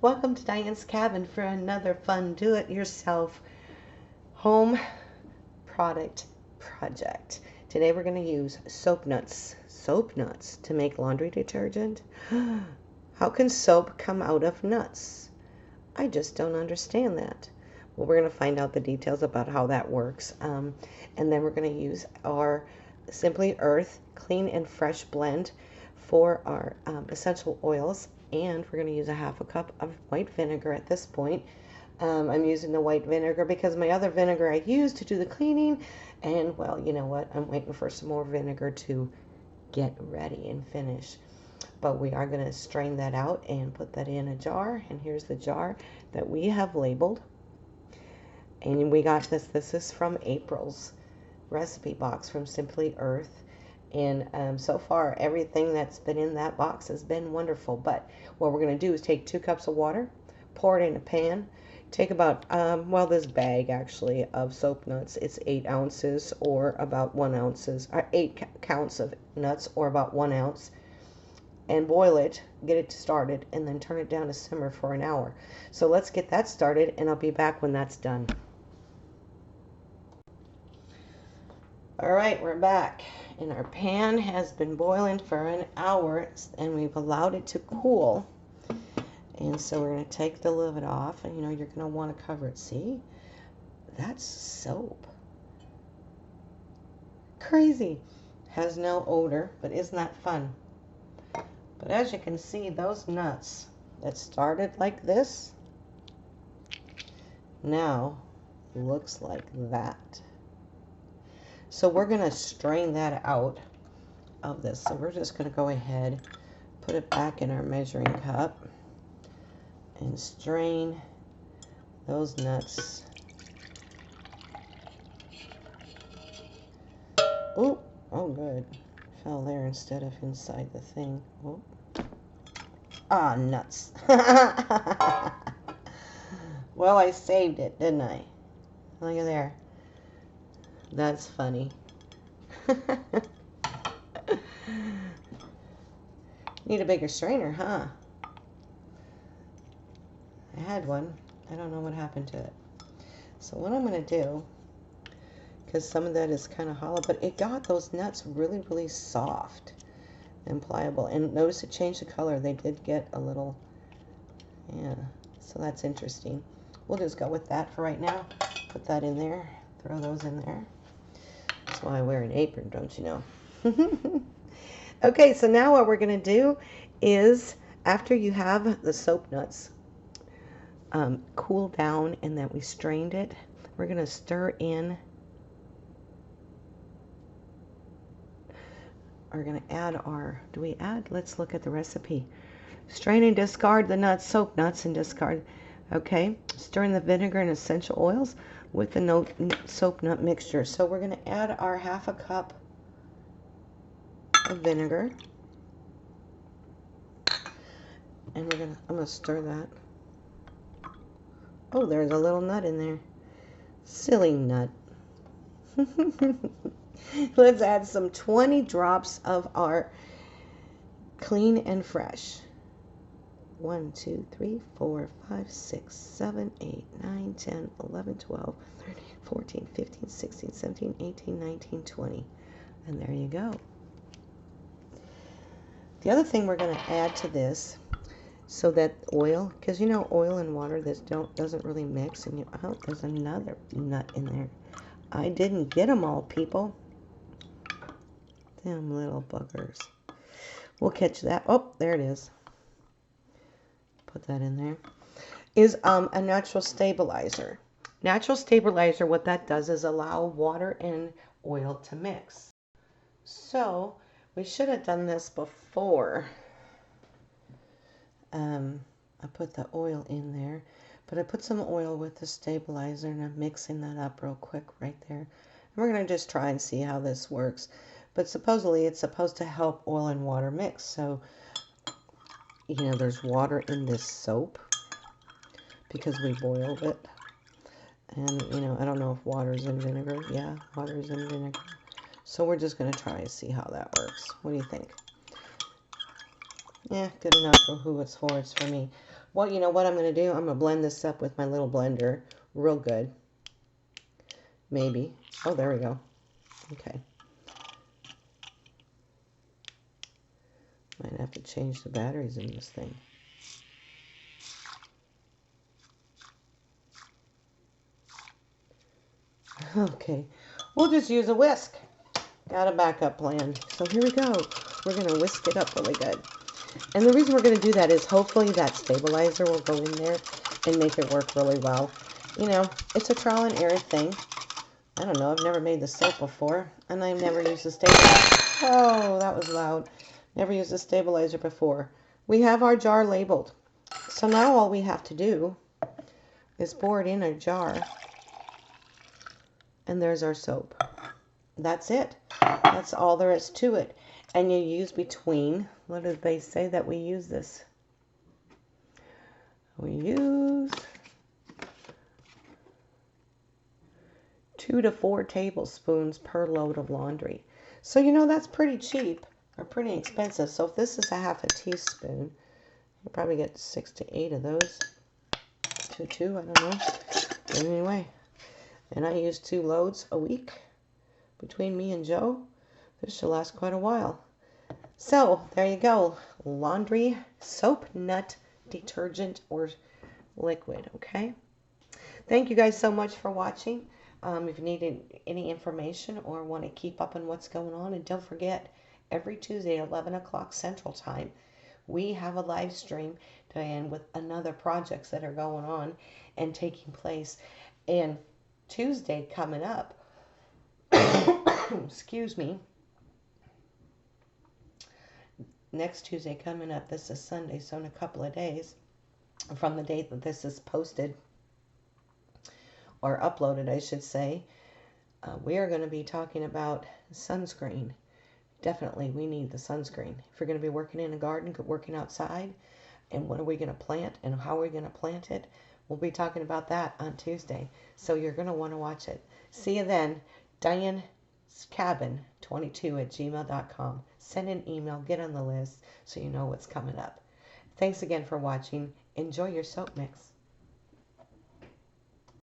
Welcome to Diane's Cabin for another fun do-it-yourself home product project. Today we're going to use soap nuts to make laundry detergent. How can soap come out of nuts? I just don't understand that. Well, we're going to find out the details about how that works. And then we're going to use our Simply Earth Clean and Fresh blend for our essential oils. And we're going to use a half a cup of white vinegar at this point. I'm using the white vinegar because my other vinegar I used to do the cleaning. And, well, you know what? I'm waiting for some more vinegar to get ready and finish. But we are going to strain that out and put that in a jar. And here's the jar that we have labeled. And we got this. This is from April's recipe box from Simply Earth. And so far, everything that's been in that box has been wonderful. But what we're going to do is take 2 cups of water, pour it in a pan, take about, well, this bag actually of soap nuts, it's 8 ounces or about 1 ounce, or 8 counts of nuts or about 1 ounce, and boil it, get it started, and then turn it down to simmer for an hour. So let's get that started, and I'll be back when that's done. All right, we're back, and our pan has been boiling for an hour, and we've allowed it to cool. And so we're going to take the lid off, and you're going to want to cover it. See, that's soap. Crazy. Has no odor, but isn't that fun? But as you can see, those nuts that started like this now looks like that. So we're going to strain that out of this. So we're just going to go ahead, put it back in our measuring cup, and strain those nuts. Oh, oh good. Fell there instead of inside the thing. Oh. Ah, nuts. Well, I saved it, didn't I? Look at there. That's funny. Need a bigger strainer, huh? I had one. I don't know what happened to it. So what I'm going to do, because some of that is kind of hollow, but it got those nuts really, really soft and pliable. And notice it changed the color. They did get a little, yeah, so that's interesting. We'll just go with that for right now. Put that in there. Throw those in there. That's why I wear an apron, don't you know? Okay, so now what we're going to do is, after you have the soap nuts cool down and that we strained it, we're going to stir in. We're going to add our, do we add? Let's look at the recipe. Strain and discard the nuts, soap nuts, and discard. Okay, stir in the vinegar and essential oils with the soap nut mixture. So we're going to add our half a cup of vinegar, and I'm going to stir that. Oh, there's a little nut in there. Silly nut. Let's add some 20 drops of our Clean and Fresh. 1, 2, 3, 4, 5, 6, 7, 8, 9, 10, 11, 12, 13, 14, 15, 16, 17, 18, 19, 20. And there you go. The other thing we're going to add to this, so that oil, because oil and water, this doesn't really mix, and oh, there's another nut in there. I didn't get them all, people. Them little buggers. We'll catch that. Oh, there it is. Put that in there. Is a natural stabilizer. Natural stabilizer, what that does is allow water and oil to mix. So we should have done this before. I put the oil in there, but I put some oil with the stabilizer, and I'm mixing that up real quick right there. And we're going to just try and see how this works. But supposedly it's supposed to help oil and water mix. So, there's water in this soap because we boiled it. And, I don't know if water's in vinegar. Yeah, water's in vinegar. So we're just going to try and see how that works. What do you think? Yeah, good enough for who it's for. It's for me. Well, you know what I'm going to do? I'm going to blend this up with my little blender. Real good. Maybe. Oh, there we go. Okay. Might have to change the batteries in this thing. Okay. We'll just use a whisk. Got a backup plan. So here we go. We're going to whisk it up really good. And the reason we're going to do that is hopefully that stabilizer will go in there and make it work really well. You know, it's a trial and error thing. I don't know. I've never made the soap before. And I've never used a stabilizer. Oh, that was loud. Never used a stabilizer before. We have our jar labeled. So now all we have to do is pour it in a jar. And there's our soap. That's it. That's all there is to it. And you use between, what did they say that we use this? We use 2 to 4 tablespoons per load of laundry. So, you know, that's pretty cheap or pretty expensive. So if this is a half a teaspoon, you'll probably get 6 to 8 of those. 2, I don't know. But anyway, and I use 2 loads a week between me and Joe. This should last quite a while. So there you go. Laundry soap nut detergent or liquid. Okay. Thank you guys so much for watching. If you need any information or want to keep up on what's going on, and don't forget, every Tuesday at 11 o'clock Central Time, we have a live stream, Diane, with another projects that are going on and taking place. And Tuesday coming up, excuse me, next Tuesday coming up, this is Sunday, so in a couple of days from the date that this is posted, or uploaded, I should say, we are going to be talking about sunscreen. Definitely, we need the sunscreen. If you're going to be working in a garden, working outside, and what are we going to plant, and how are we going to plant it, we'll be talking about that on Tuesday. So you're going to want to watch it. See you then. Diane'sCabin22@gmail.com. Send an email, get on the list so you know what's coming up. Thanks again for watching. Enjoy your soap mix.